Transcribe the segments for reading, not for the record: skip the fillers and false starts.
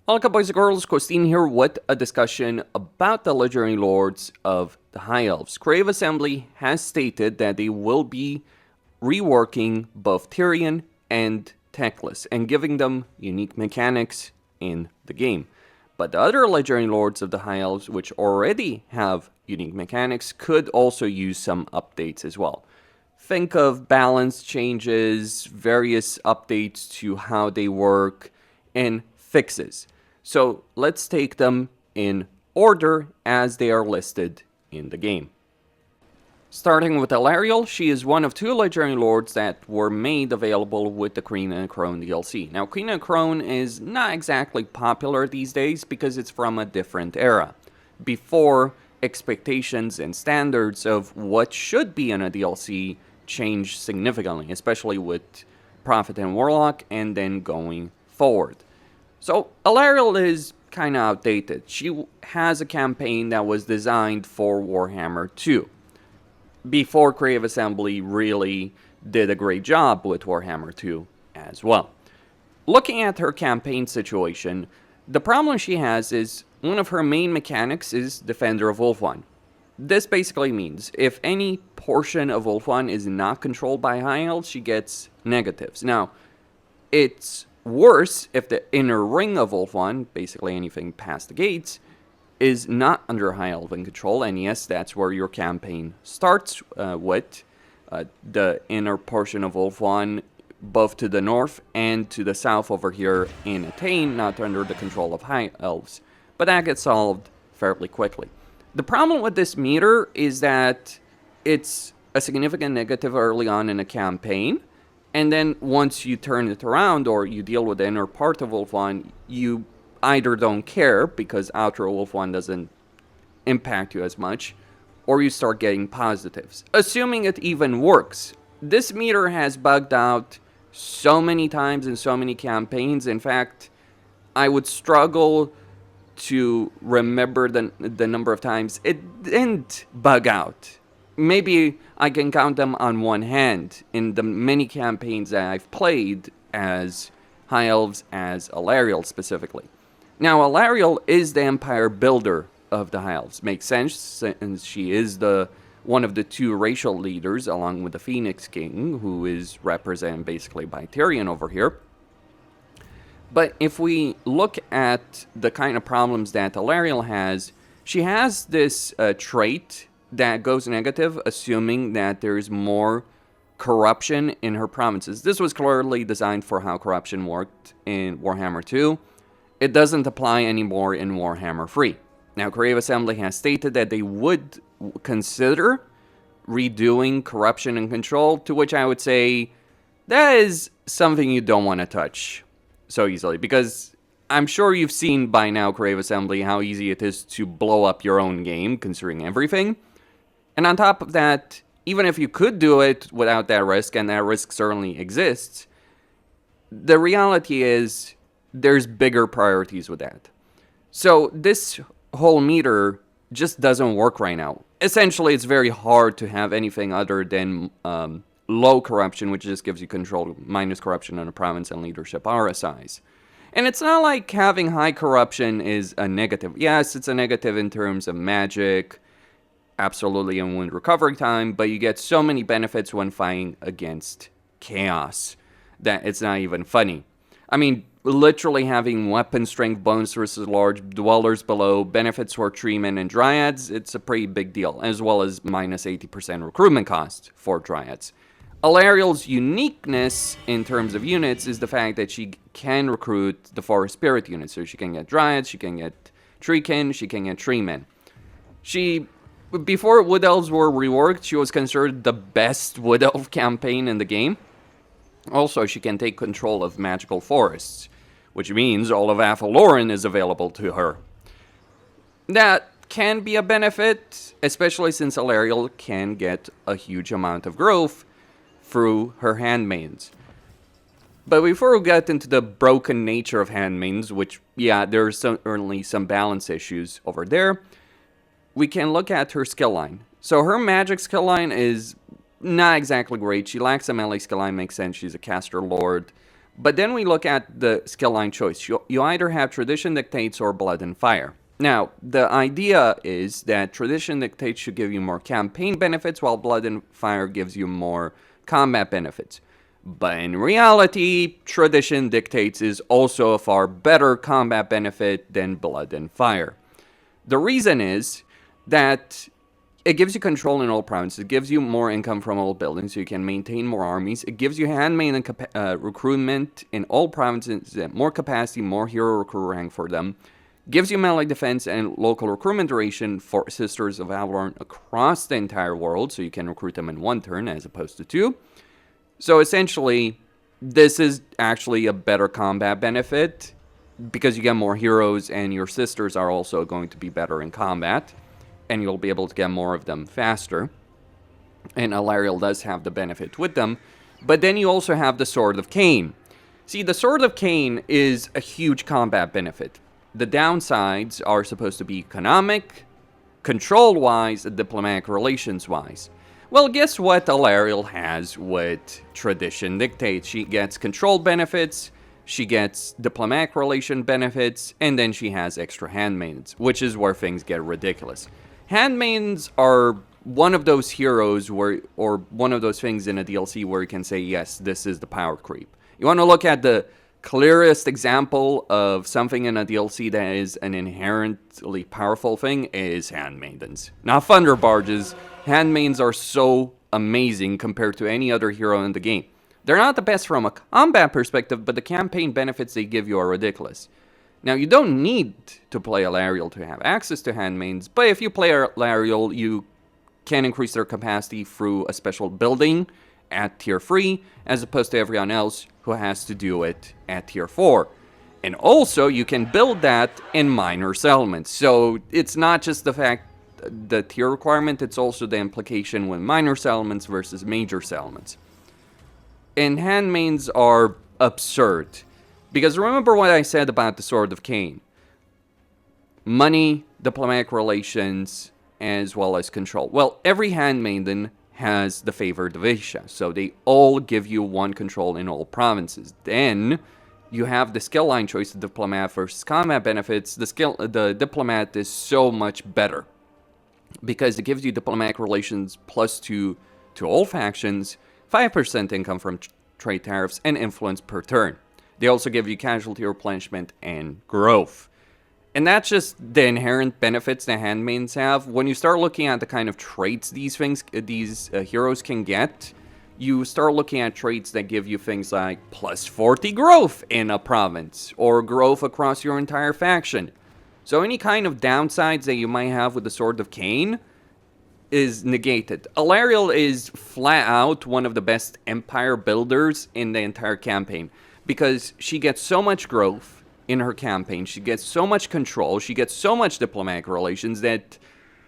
Welcome boys and girls, Costin here with a discussion about the Legendary Lords of the High Elves. Creative Assembly has stated that they will be reworking both Tyrion and Teclis and giving them unique mechanics in the game. But the other Legendary Lords of the High Elves, which already have unique mechanics, could also use some updates as well. Think of balance changes, various updates to how they work, and fixes. So let's take them in order as they are listed in the game. Starting with Alarielle, she is one of two Legendary Lords that were made available with the Queen and Crown DLC. Now, Queen and Crown is not exactly popular these days because it's from a different era. Before, expectations and standards of what should be in a DLC changed significantly, especially with Prophet and Warlock and then going forward. So, Alarielle is kind of outdated. She has a campaign that was designed for Warhammer 2. Before Creative Assembly really did a great job with Warhammer 2 as well. Looking at her campaign situation, the problem she has is one of her main mechanics is Defender of Ulthuan. This basically means if any portion of Ulthuan is not controlled by High Elves, she gets negatives. Now, it's worse if the inner ring of Ulthuan, basically anything past the gates, is not under High Elven control, and yes, that's where your campaign starts with the inner portion of Ulthuan, both to the north and to the south over here in Attain, not under the control of High Elves. But that gets solved fairly quickly. The problem with this meter is that it's a significant negative early on in a campaign, and then once you turn it around or you deal with the inner part of Ulthuan, you either don't care because outer Ulthuan doesn't impact you as much, or you start getting positives. Assuming it even works. This meter has bugged out so many times in so many campaigns. In fact, I would struggle to remember the number of times it didn't bug out. Maybe I can count them on one hand in the many campaigns that I've played as High Elves, as Alarielle specifically. Now, Alarielle is the Empire builder of the High Elves. Makes sense, since she is one of the two racial leaders, along with the Phoenix King, who is represented basically by Tyrion over here. But if we look at the kind of problems that Alarielle has, she has this trait that goes negative, assuming that there's more corruption in her provinces. This was clearly designed for how corruption worked in Warhammer 2. It doesn't apply anymore in Warhammer 3. Now, Creative Assembly has stated that they would consider redoing corruption and control, to which I would say that is something you don't want to touch so easily, because I'm sure you've seen by now, Creative Assembly, how easy it is to blow up your own game, considering everything. And on top of that, even if you could do it without that risk, and that risk certainly exists, the reality is there's bigger priorities with that. So this whole meter just doesn't work right now. Essentially, it's very hard to have anything other than low corruption, which just gives you control, minus corruption on a province and leadership RSIs. And it's not like having high corruption is a negative. Yes, it's a negative in terms of magic, absolutely in wound recovery time, but you get so many benefits when fighting against chaos that it's not even funny. I mean, literally having weapon strength bonus versus large dwellers below, benefits for treemen and dryads, it's a pretty big deal, as well as minus 80% recruitment cost for dryads. Alarielle's uniqueness in terms of units is the fact that she can recruit the forest spirit units, so she can get dryads, she can get treekin, she can get treemen. Before Wood Elves were reworked, she was considered the best Wood Elf campaign in the game. Also, she can take control of magical forests, which means all of Athelloren is available to her. That can be a benefit, especially since Alarielle can get a huge amount of growth through her handmaids. But before we get into the broken nature of handmaids, which, yeah, there's certainly some balance issues over there, we can look at her skill line. So her magic skill line is not exactly great. She lacks a melee skill line, makes sense. She's a caster lord. But then we look at the skill line choice. You either have Tradition Dictates or Blood and Fire. Now, the idea is that Tradition Dictates should give you more campaign benefits, while Blood and Fire gives you more combat benefits. But in reality, Tradition Dictates is also a far better combat benefit than Blood and Fire. The reason is that it gives you control in all provinces. It gives you more income from all buildings, so you can maintain more armies. It gives you handmaiden recruitment in all provinces, more capacity, more hero recruit rank for them. Gives you melee defense and local recruitment duration for Sisters of Avalorn across the entire world, so you can recruit them in 1 turn as opposed to 2. So essentially, this is actually a better combat benefit because you get more heroes and your sisters are also going to be better in combat. And you'll be able to get more of them faster. And Alarielle does have the benefit with them. But then you also have the Sword of Cain. See, the Sword of Cain is a huge combat benefit. The downsides are supposed to be economic, control-wise, and diplomatic relations-wise. Well, guess what Alarielle has with Tradition Dictates? She gets control benefits, she gets diplomatic relation benefits, and then she has extra handmaidens, which is where things get ridiculous. Handmaidens are one of those heroes where, or one of those things in a DLC where you can say, yes, this is the power creep. You want to look at the clearest example of something in a DLC that is an inherently powerful thing is handmaidens. Not thunder barges. Handmaidens are so amazing compared to any other hero in the game. They're not the best from a combat perspective, but the campaign benefits they give you are ridiculous. Now, you don't need to play Alarielle to have access to handmaidens, but if you play Alarielle, you can increase their capacity through a special building at tier 3, as opposed to everyone else who has to do it at tier 4. And also, you can build that in minor settlements. So, it's not just the fact, the tier requirement, it's also the implication with minor settlements versus major settlements. And handmaidens are absurd. Because remember what I said about the Sword of Cain. Money, diplomatic relations, as well as control. Well, every handmaiden has the favored division, so they all give you 1 control in all provinces. Then you have the skill line choice of diplomat versus combat benefits. The diplomat is so much better because it gives you diplomatic relations +2 to all factions, 5% income from trade tariffs, and influence per turn. They also give you casualty replenishment and growth. And that's just the inherent benefits that handmaidens have. When you start looking at the kind of traits these heroes can get, you start looking at traits that give you things like +40 growth in a province, or growth across your entire faction. So any kind of downsides that you might have with the Sword of Cain is negated. Alarielle is flat out one of the best empire builders in the entire campaign, because she gets so much growth in her campaign, she gets so much control, she gets so much diplomatic relations that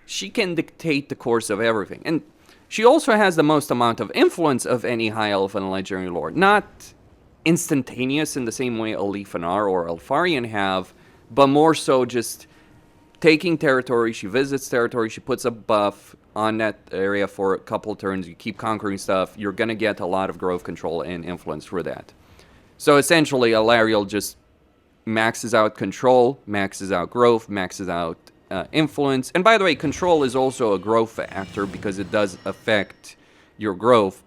she can dictate the course of everything. And she also has the most amount of influence of any High Elf and Legendary Lord. Not instantaneous in the same way Alith Anar or Eltharion have, but more so just taking territory. She visits territory, she puts a buff on that area for a couple of turns, you keep conquering stuff, you're going to get a lot of growth, control, and influence for that. So essentially, Alarielle just maxes out control, maxes out growth, maxes out influence. And by the way, control is also a growth factor because it does affect your growth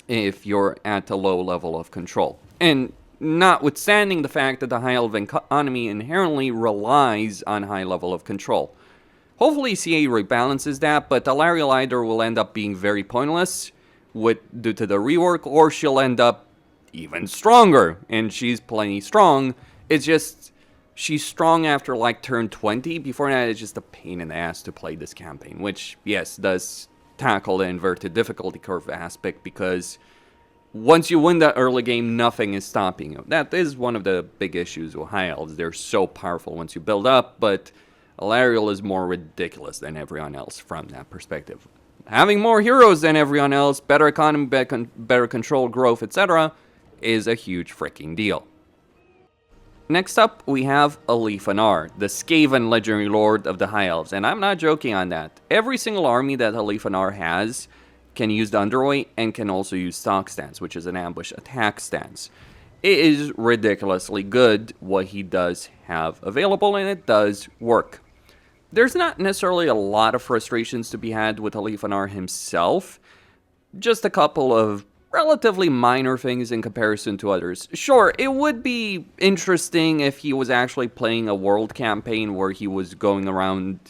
if you're at a low level of control. And notwithstanding the fact that the High Elven economy inherently relies on high level of control. Hopefully CA rebalances that, but Alarielle either will end up being very pointless due to the rework, or she'll end up even stronger, and she's plenty strong. It's just, she's strong after like turn 20. Before that, it's just a pain in the ass to play this campaign, which, yes, does tackle the inverted difficulty curve aspect, because once you win that early game, nothing is stopping you. That is one of the big issues with High Elves. They're so powerful once you build up, but Alarielle is more ridiculous than everyone else from that perspective. Having more heroes than everyone else, better economy, better control, growth, etc., is a huge freaking deal. Next up, we have Alith Anar, the Skaven legendary lord of the High Elves, and I'm not joking on that. Every single army that Alith Anar has can use the Underweight and can also use Stock stance, which is an ambush attack stance. it is ridiculously good what he does have available, and it does work. There's not necessarily a lot of frustrations to be had with Alith Anar himself, just a couple of relatively minor things in comparison to others. Sure, it would be interesting if he was actually playing a world campaign where he was going around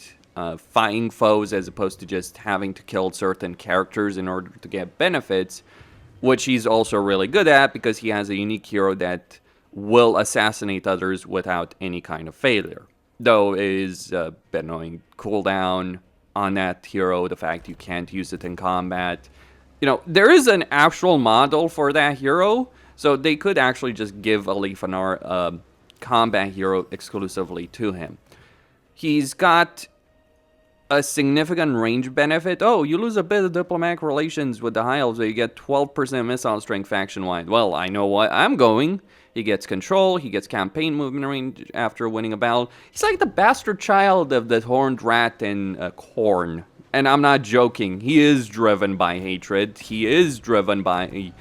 fighting foes as opposed to just having to kill certain characters in order to get benefits, which he's also really good at because he has a unique hero that will assassinate others without any kind of failure. Though it is a bit annoying cooldown on that hero, the fact you can't use it in combat. You know, there is an actual model for that hero, so they could actually just give Alith Anar a combat hero exclusively to him. He's got a significant range benefit. Oh, you lose a bit of diplomatic relations with the High Elves, but you get 12% missile strength faction-wide. Well, I know what I'm going. He gets control, he gets campaign movement range after winning a battle. He's like the bastard child of the Horned Rat and Khorne. And I'm not joking. He is driven by hatred. He is driven by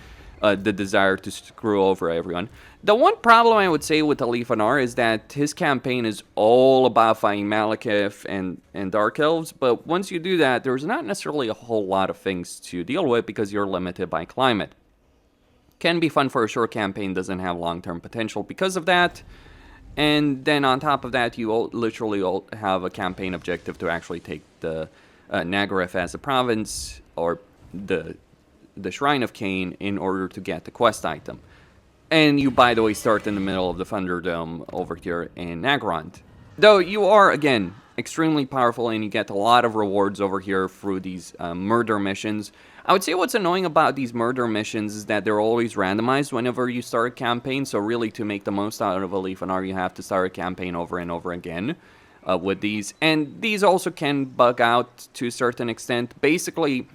the desire to screw over everyone. The one problem I would say with Alith Anar is that his campaign is all about fighting Malekith and Dark Elves, but once you do that, there's not necessarily a whole lot of things to deal with because you're limited by climate. Can be fun for a short campaign, doesn't have long-term potential because of that. And then on top of that, you literally have a campaign objective to actually take the Nagaryth as a province, or the Shrine of Cain, in order to get the quest item. And you, by the way, start in the middle of the Thunderdome over here in Nagrand. Though you are, again, extremely powerful and you get a lot of rewards over here through these murder missions. I would say what's annoying about these murder missions is that they're always randomized whenever you start a campaign, so really to make the most out of Alith Anar, you have to start a campaign over and over again with these. And these also can bug out to a certain extent. Basically,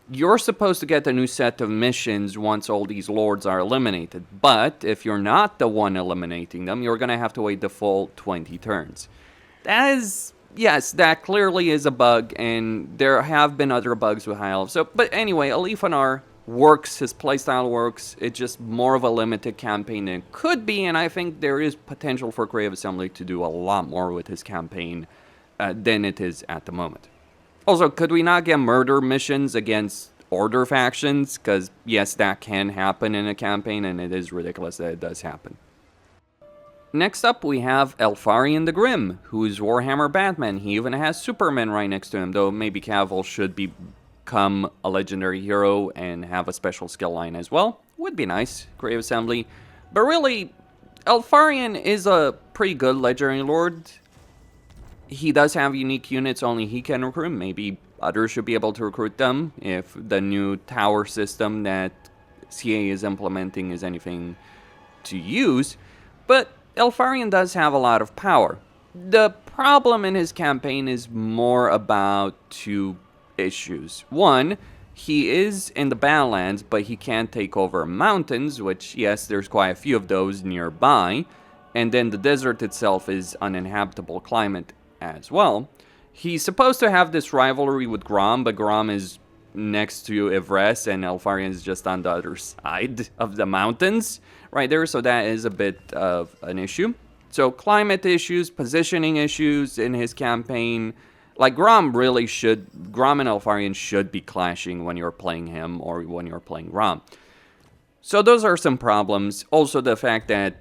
you're supposed to get a new set of missions once all these lords are eliminated, but if you're not the one eliminating them, you're going to have to wait the full 20 turns. That is... Yes, that clearly is a bug, and there have been other bugs with High Elves. So, but anyway, Alith Anar works, his playstyle works, it's just more of a limited campaign than it could be, and I think there is potential for Creative Assembly to do a lot more with his campaign than it is at the moment. Also, could we not get murder missions against Order factions? Because, yes, that can happen in a campaign, and it is ridiculous that it does happen. Next up, we have Eltharion the Grim, who's Warhammer Batman. He even has Superman right next to him, though maybe Cavill should become a legendary hero and have a special skill line as well. Would be nice, Creative Assembly. But really, Eltharion is a pretty good legendary lord. He does have unique units only he can recruit. Maybe others should be able to recruit them if the new tower system that CA is implementing is anything to use. But Eltharion does have a lot of power. The problem in his campaign is more about two issues. One, he is in the Badlands, but he can't take over mountains, which, yes, there's quite a few of those nearby. And then the desert itself is uninhabitable climate as well. He's supposed to have this rivalry with Grom, but Grom is next to Ivres, and Eltharion is just on the other side of the mountains right there, so that is a bit of an issue. So climate issues, positioning issues in his campaign. Like Grom and Eltharion should be clashing when you're playing him or when you're playing Grom. So those are some problems. Also the fact that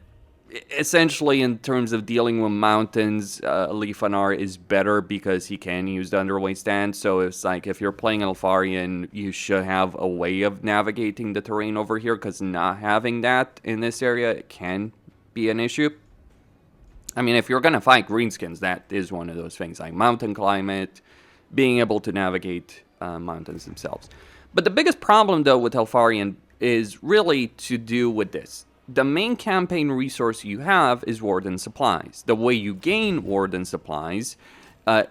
essentially in terms of dealing with mountains, Alith Anar is better because he can use the underway stand. So it's like if you're playing Eltharion, you should have a way of navigating the terrain over here, because not having that in this area can be an issue. I mean, if you're going to fight greenskins, that is one of those things, like mountain climate, being able to navigate mountains themselves. But the biggest problem, though, with Eltharion is really to do with this. The main campaign resource you have is Warden Supplies. The way you gain Warden Supplies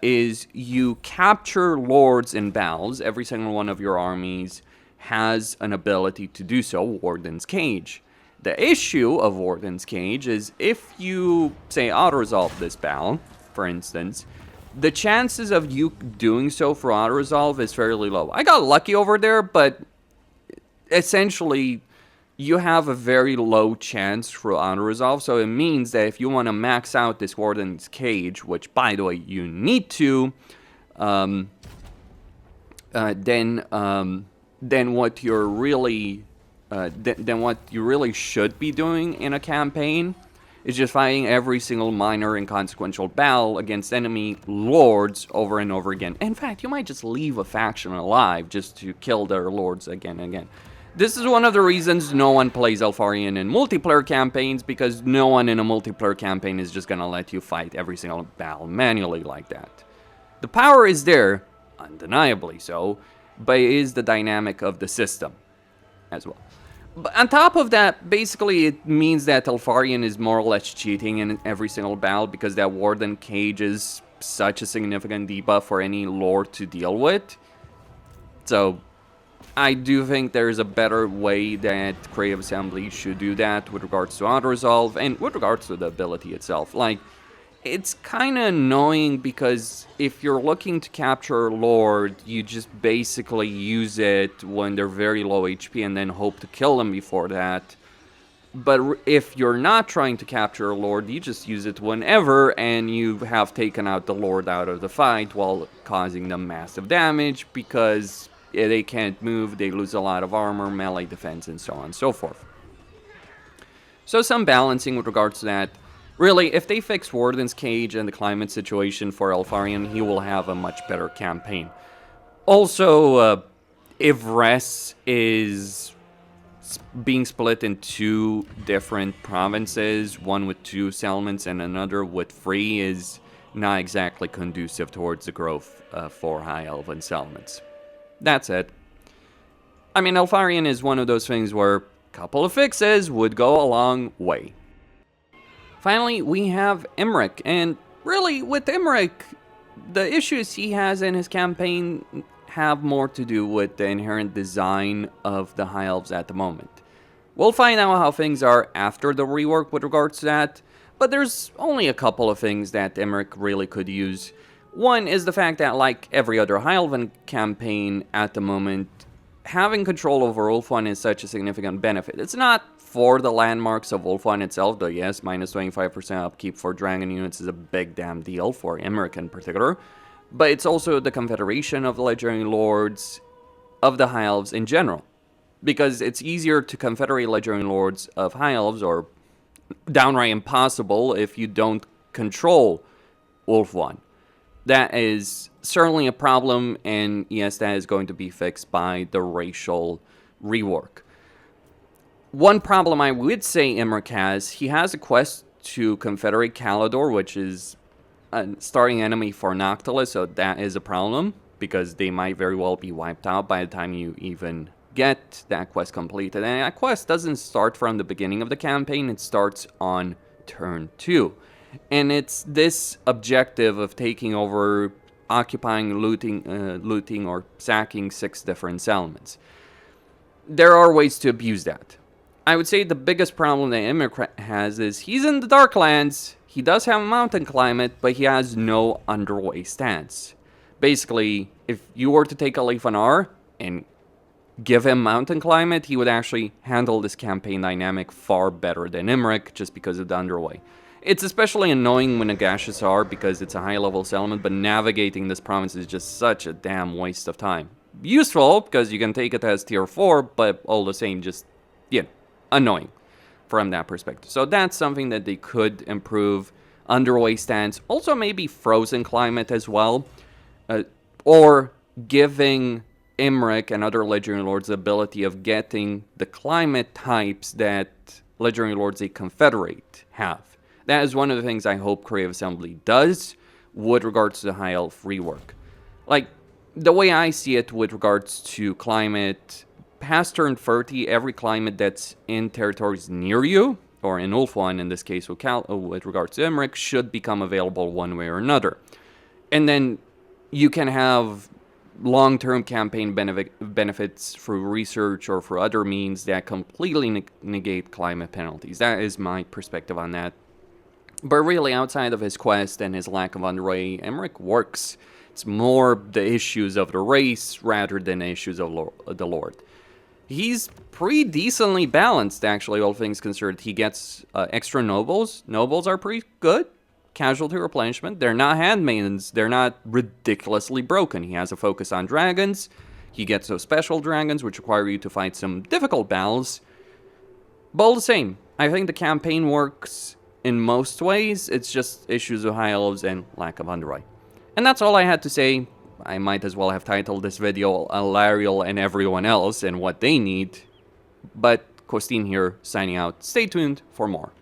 is you capture lords in battles. Every single one of your armies has an ability to do so, Warden's Cage. The issue of Warden's Cage is if you, say, auto-resolve this battle, for instance, the chances of you doing so for auto-resolve is fairly low. I got lucky over there, but essentially you have a very low chance for auto-resolve, so it means that if you want to max out this Warden's Cage, which, by the way, you need to, then what you're really, then what you really should be doing in a campaign is just fighting every single minor inconsequential battle against enemy lords over and over again. In fact, you might just leave a faction alive just to kill their lords again and again. This is one of the reasons no one plays Eltharion in multiplayer campaigns, because no one in a multiplayer campaign is just gonna let you fight every single battle manually like that. The power is there, undeniably so, but it is the dynamic of the system as well. But on top of that, basically it means that Eltharion is more or less cheating in every single battle, because that Warden Cage is such a significant debuff for any lord to deal with. So I do think there's a better way that Creative Assembly should do that with regards to auto-resolve and with regards to the ability itself. Like, it's kind of annoying because if you're looking to capture a lord, you just basically use it when they're very low HP and then hope to kill them before that. But if you're not trying to capture a lord, you just use it whenever, and you have taken out the lord out of the fight while causing them massive damage, because they can't move, they lose a lot of armor, melee defense, and so on and so forth. So some balancing with regards to that. Really, if they fix Warden's Cage and the climate situation for Eltharion, he will have a much better campaign. Also, if Res is being split in two different provinces, one with 2 settlements and another with 3, is not exactly conducive towards the growth for High Elven settlements. That's it. I mean, Eltharion is one of those things where a couple of fixes would go a long way. Finally, we have Imrik, and really, with Imrik, the issues he has in his campaign have more to do with the inherent design of the High Elves at the moment. We'll find out how things are after the rework with regards to that, but there's only a couple of things that Imrik really could use. One is the fact that, like every other High Elven campaign at the moment, having control over Ulthuan is such a significant benefit. It's not for the landmarks of Ulthuan itself, though yes, minus 25% upkeep for dragon units is a big damn deal for Imrik in particular, but it's also the confederation of the legendary lords of the High Elves in general, because it's easier to confederate legendary lords of High Elves, or downright impossible if you don't control Ulthuan. That is certainly a problem, and yes, that is going to be fixed by the racial rework. One problem I would say Imrik has, he has a quest to confederate Kalador, which is a starting enemy for Noctilus, so that is a problem, because they might very well be wiped out by the time you even get that quest completed. And that quest doesn't start from the beginning of the campaign, it starts on turn 2. And it's this objective of taking over, occupying, looting or sacking 6 different settlements. There are ways to abuse that. I would say the biggest problem that Imrik has is he's in the Darklands, he does have a mountain climate, but he has no underway stance. Basically, if you were to take Alith Anar and give him mountain climate, he would actually handle this campaign dynamic far better than Imrik, just because of the underway. It's especially annoying when Nagashis are, because it's a high-level settlement, but navigating this province is just such a damn waste of time. Useful, because you can take it as tier 4, but all the same, just, yeah, annoying from that perspective. So that's something that they could improve. Underway stance, also maybe frozen climate as well, or giving Imrik and other legendary lords the ability of getting the climate types that legendary lords they confederate have. That is one of the things I hope Creative Assembly does with regards to the High Elf rework. Like, the way I see it with regards to climate, past turn 30, every climate that's in territories near you, or in Ulthuan in this case with regards to Imrik, should become available one way or another. And then you can have long-term campaign benefits through research or for other means that completely negate climate penalties. That is my perspective on that. But really, outside of his quest and his lack of underway, Imrik works. It's more the issues of the race rather than the issues of the Lord. He's pretty decently balanced, actually, all things considered. He gets extra nobles. Nobles are pretty good. Casualty replenishment. They're not handmaidens. They're not ridiculously broken. He has a focus on dragons. He gets those special dragons, which require you to fight some difficult battles. But all the same, I think the campaign works in most ways. It's just issues of High Elves and lack of underwrite. And that's all I had to say. I might as well have titled this video Alarielle and everyone else and what they need. But Costin here, signing out. Stay tuned for more.